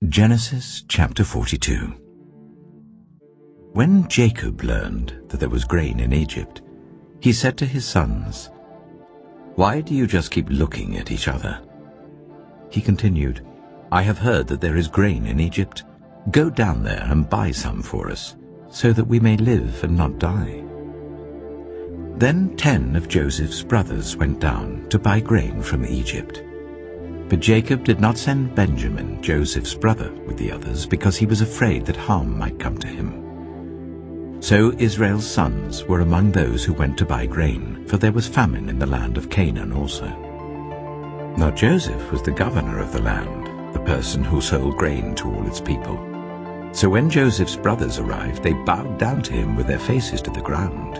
Genesis chapter 42. When Jacob learned that there was grain in Egypt, he said to his sons, "Why do you just keep looking at each other?" He continued, "I have heard that there is grain in Egypt. Go down there and buy some for us, so that we may live and not die." Then 10 of Joseph's brothers went down to buy grain from Egypt. But Jacob did not send Benjamin, Joseph's brother, with the others, because he was afraid that harm might come to him. So Israel's sons were among those who went to buy grain, for there was famine in the land of Canaan also. Now Joseph was the governor of the land, the person who sold grain to all its people. So when Joseph's brothers arrived, they bowed down to him with their faces to the ground.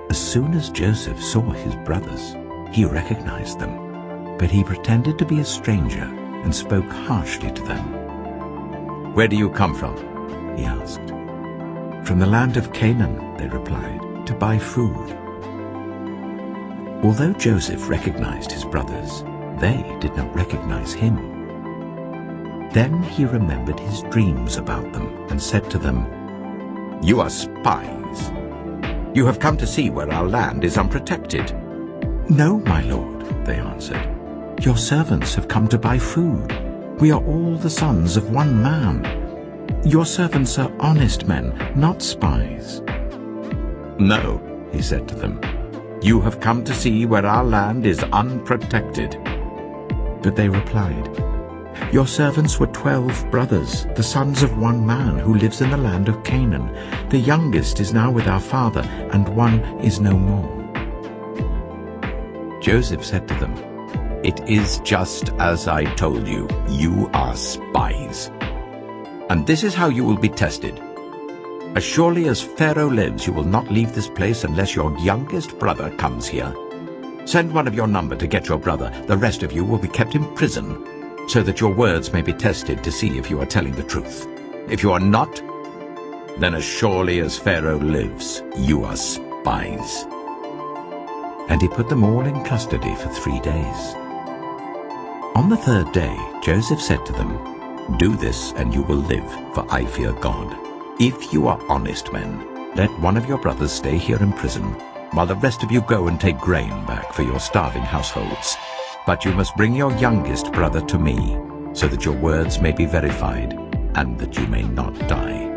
As soon as Joseph saw his brothers, he recognized them. But he pretended to be a stranger and spoke harshly to them. "Where do you come from?" he asked. "From the land of Canaan," they replied, "to buy food." Although Joseph recognized his brothers, they did not recognize him. Then he remembered his dreams about them and said to them, "You are spies. You have come to see where our land is unprotected." "No, my lord," they answered. "Your servants have come to buy food. We are all the sons of one man. Your servants are honest men, not spies." "No," he said to them, "you have come to see where our land is unprotected." But they replied, "Your servants were 12 brothers, the sons of one man who lives in the land of Canaan. The youngest is now with our father, and one is no more." Joseph said to them, "It is just as I told you. You are spies. And this is how you will be tested. As surely as Pharaoh lives, you will not leave this place unless your youngest brother comes here. Send one of your number to get your brother. The rest of you will be kept in prison, so that your words may be tested to see if you are telling the truth. If you are not, then as surely as Pharaoh lives, you are spies." And he put them all in custody for 3 days. On the 3rd day, Joseph said to them, "Do this, and you will live, for I fear God. If you are honest men, let one of your brothers stay here in prison, while the rest of you go and take grain back for your starving households. But you must bring your youngest brother to me, so that your words may be verified, and that you may not die."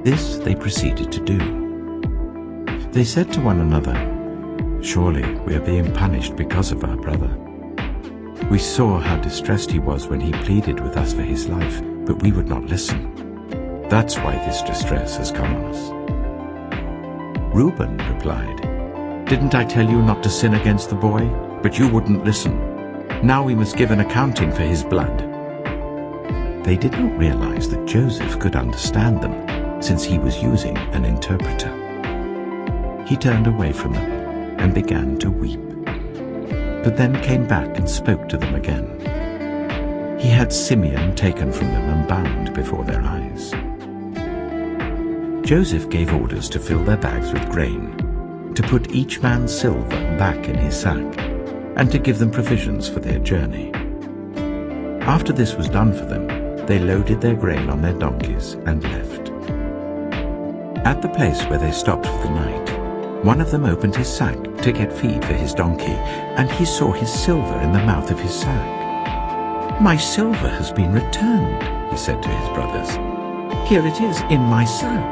This they proceeded to do. They said to one another, "Surely we are being punished because of our brother. We saw how distressed he was when he pleaded with us for his life, but we would not listen. That's why this distress has come on us." Reuben replied, "Didn't I tell you not to sin against the boy? But you wouldn't listen. Now we must give an accounting for his blood." They did not realize that Joseph could understand them, since he was using an interpreter. He turned away from them and began to weep, but then came back and spoke to them again. He had Simeon taken from them and bound before their eyes. Joseph gave orders to fill their bags with grain, to put each man's silver back in his sack, and to give them provisions for their journey. After this was done for them, they loaded their grain on their donkeys and left. At the place where they stopped for the night, one of them opened his sack to get feed for his donkey, and he saw his silver in the mouth of his sack. "My silver has been returned," he said to his brothers. "Here it is in my sack."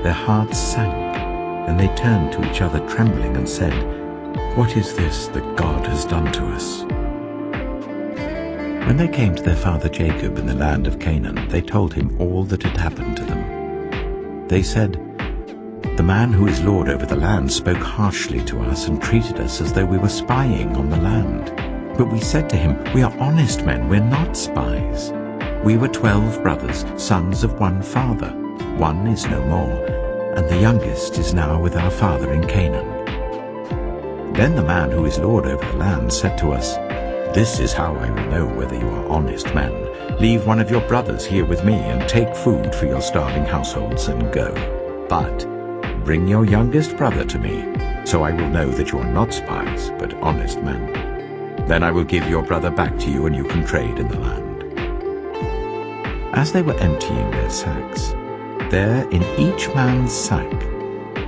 Their hearts sank, and they turned to each other trembling and said, "What is this that God has done to us?" When they came to their father Jacob in the land of Canaan, they told him all that had happened to them. They said, "The man who is lord over the land spoke harshly to us and treated us as though we were spying on the land. But we said to him, 'We are honest men, we're not spies. We were 12 brothers, sons of one father. One is no more, and the youngest is now with our father in Canaan.' Then the man who is lord over the land said to us, 'This is how I will know whether you are honest men. Leave one of your brothers here with me and take food for your starving households and go. But bring your youngest brother to me, so I will know that you are not spies, but honest men. Then I will give your brother back to you, and you can trade in the land." As they were emptying their sacks, there in each man's sack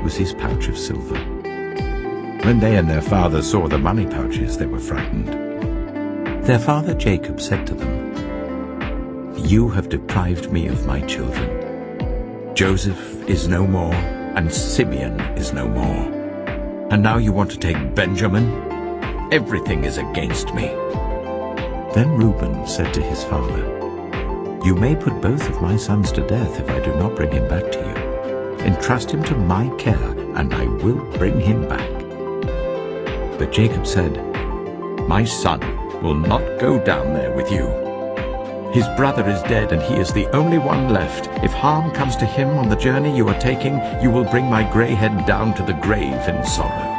was his pouch of silver. When they and their father saw the money pouches, they were frightened. Their father Jacob said to them, "You have deprived me of my children. Joseph is no more, and Simeon is no more. And now you want to take Benjamin? Everything is against me." Then Reuben said to his father, "You may put both of my sons to death if I do not bring him back to you. Entrust him to my care, and I will bring him back." But Jacob said, "My son will not go down there with you. His brother is dead, and he is the only one left. If harm comes to him on the journey you are taking, you will bring my gray head down to the grave in sorrow."